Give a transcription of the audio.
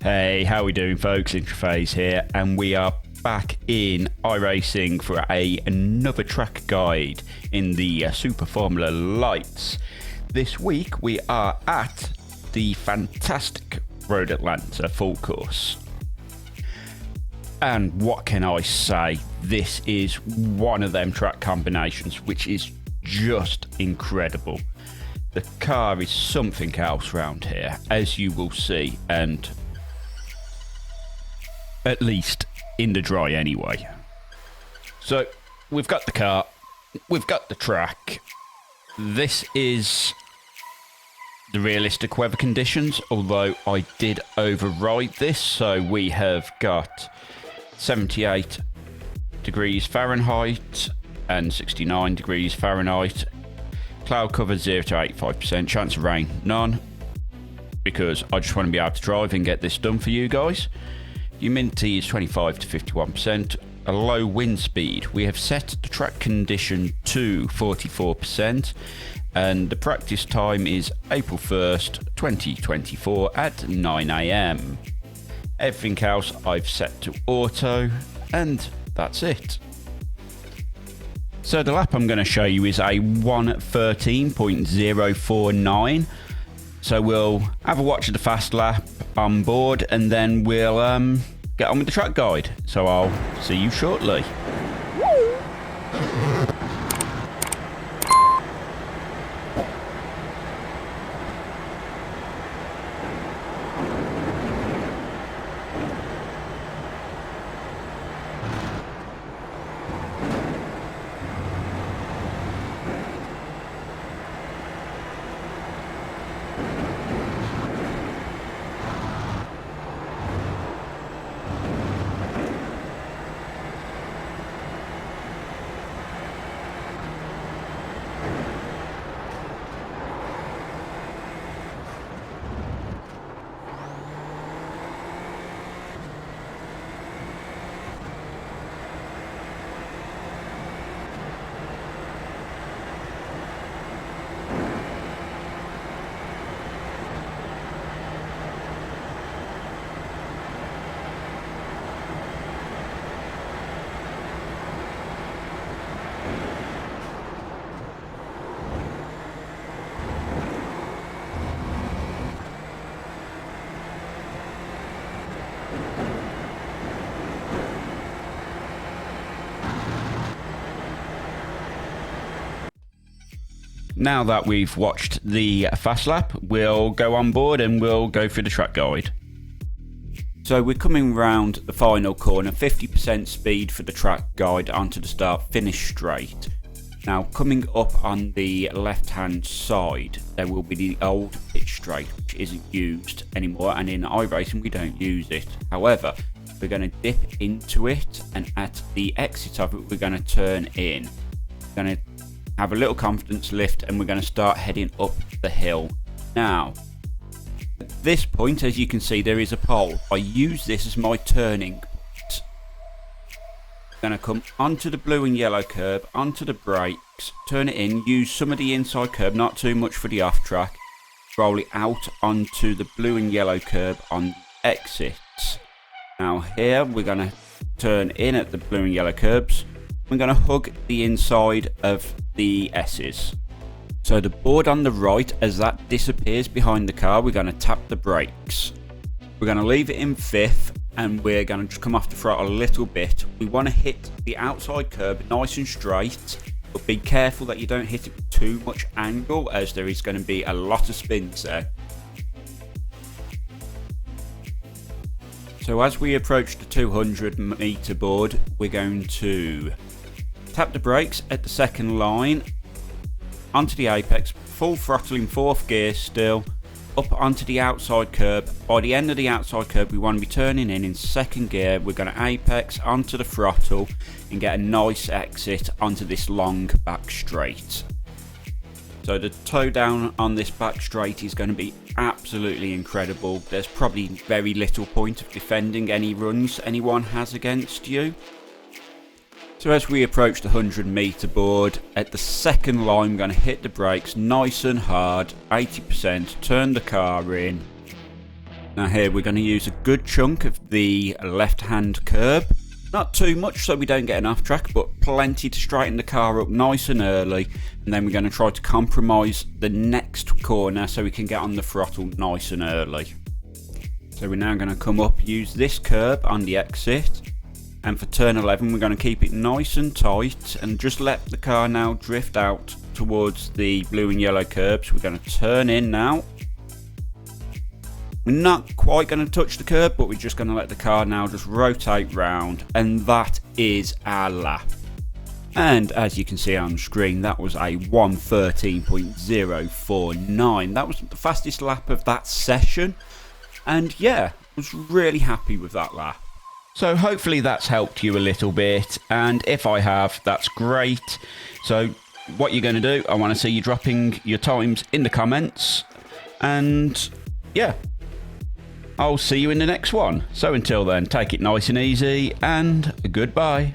Hey, how we doing, folks? Interface here, and we are back in iRacing for another track guide in the Super Formula Lights. This week we are at the fantastic Road Atlanta full course. And what can I say? This is one of them track combinations which is just incredible. The car is something else round here, as you will see, and at least in the dry anyway. So we've got the car, we've got the track. This is the realistic weather conditions, although I did override this. So we have got 78 degrees Fahrenheit and 69 degrees Fahrenheit. Cloud cover 0 to 85%, chance of rain none, because I just want to be able to drive and get this done for you guys. Humidity is 25 to 51%, a low wind speed. We have set the track condition to 44%, and the practice time is April 1st, 2024 at 9 AM. Everything else I've set to auto, and that's it. So the lap I'm going to show you is a 1:13.049. So we'll have a watch of the fast lap on board, and then we'll get on with the track guide. So I'll see you shortly. Now that we've watched the fast lap, we'll go on board and we'll go through the track guide. So we're coming round the final corner, 50% speed for the track guide onto the start finish straight. Now coming up on the left hand side, there will be the old pitch straight, which isn't used anymore, and in iRacing we don't use it. However, we're going to dip into it, and at the exit of it we're going to turn in. We're going to have a little confidence lift, and we're going to start heading up the hill. Now, at this point, as you can see, there is a pole. I use this as my turning point. I'm going to come onto the blue and yellow curb, onto the brakes, turn it in, use some of the inside curb, not too much for the off track, roll it out onto the blue and yellow curb on the exits. Now here, we're going to turn in at the blue and yellow curbs. We're going to hug the inside of the S's. So the board on the right, as that disappears behind the car, we're going to tap the brakes. We're going to leave it in fifth, and we're going to just come off the throttle a little bit. We want to hit the outside curb nice and straight, but be careful that you don't hit it with too much angle, as there is going to be a lot of spins there. So as we approach the 200 meter board, we're going to tap the brakes at the second line, onto the apex, full throttle in fourth gear still, up onto the outside curb. By the end of the outside curb, we want to be turning in second gear. We're going to apex onto the throttle and get a nice exit onto this long back straight. So the toe down on this back straight is going to be absolutely incredible. There's probably very little point of defending any runs anyone has against you. So as we approach the 100 meter board, at the second line we're going to hit the brakes nice and hard, 80%, turn the car in, Now here we're going to use a good chunk of the left-hand curb. Not too much so we don't get an off-track, but plenty to straighten the car up nice and early. And then we're going to try to compromise the next corner so we can get on the throttle nice and early. So we're now going to come up, use this curb on the exit. And for turn 11 we're going to keep it nice and tight and just let the car now drift out towards the blue and yellow curbs. We're going to turn in now. We're not quite going to touch the curb, but we're just going to let the car now just rotate round, and that is our lap. And as you can see on the screen, that was a 1:13.049. That was the fastest lap of that session, and yeah, I was really happy with that lap. So hopefully that's helped you a little bit, and if I have, that's great. So what you're going to do, I want to see you dropping your times in the comments, and yeah, I'll see you in the next one. So until then, take it nice and easy, and goodbye.